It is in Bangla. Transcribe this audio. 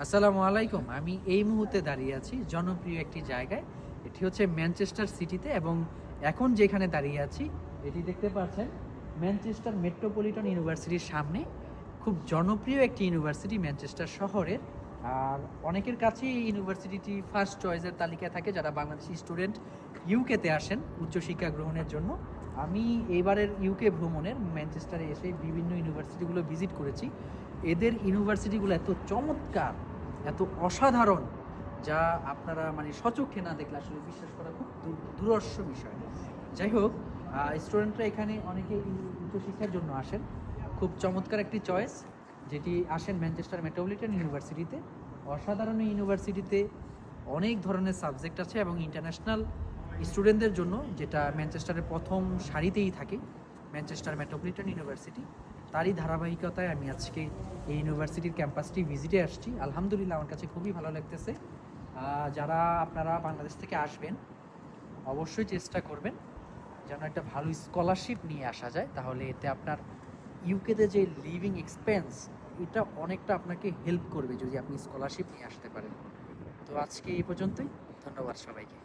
আসসালামু আলাইকুম। আমি এই মুহূর্তে দাঁড়িয়ে আছি জনপ্রিয় একটি জায়গায়। এটি হচ্ছে ম্যানচেস্টার সিটিতে এবং এখন যেখানে দাঁড়িয়ে আছি এটি দেখতে পাচ্ছেন ম্যানচেস্টার মেট্রোপলিটন ইউনিভার্সিটির সামনে। খুব জনপ্রিয় একটি ইউনিভার্সিটি ম্যানচেস্টার শহরের। আর অনেকের কাছেই এই ইউনিভার্সিটিটি ফার্স্ট চয়েসের তালিকায় থাকে যারা বাংলাদেশি স্টুডেন্ট ইউকেতে আসেন উচ্চশিক্ষা গ্রহণের জন্য। আমি এইবারের ইউকে ভ্রমণের ম্যানচেস্টারে এসে বিভিন্ন ইউনিভার্সিটিগুলো ভিজিট করেছি। এদের ইউনিভার্সিটিগুলো এত চমৎকার, এত অসাধারণ, যা আপনারা মানে স্বচক্ষে না দেখলে আসলে বিশ্বাস করা খুব দুরস্য বিষয়। যাই হোক, স্টুডেন্টরা এখানে অনেকে উচ্চশিক্ষার জন্য আসেন। খুব চমৎকার একটি চয়েস যেটি আসেন ম্যানচেস্টার মেট্রোপলিটন ইউনিভার্সিটিতে। অসাধারণ এই ইউনিভার্সিটিতে অনেক ধরনের সাবজেক্ট আছে এবং ইন্টারন্যাশনাল স্টুডেন্টদের জন্য, যেটা ম্যানচেস্টারের প্রথম সারিতেই থাকে ম্যানচেস্টার মেট্রোপলিটন ইউনিভার্সিটি, তারই ধারাবাহিকতায় আমি আজকে এই ইউনিভার্সিটির ক্যাম্পাসটি ভিজিটে আসছি। আলহামদুলিল্লাহ, আমার কাছে খুবই ভালো লাগতেছে। যারা আপনারা বাংলাদেশ থেকে আসবেন অবশ্যই চেষ্টা করবেন যেন একটা ভালো স্কলারশিপ নিয়ে আসা যায়, তাহলে এতে আপনার ইউকেতে যে লিভিং এক্সপেন্স এটা অনেকটা আপনাকে হেল্প করবে যদি আপনি স্কলারশিপ নিয়ে আসতে পারেন। তো আজকে এই পর্যন্তই, ধন্যবাদ সবাইকে।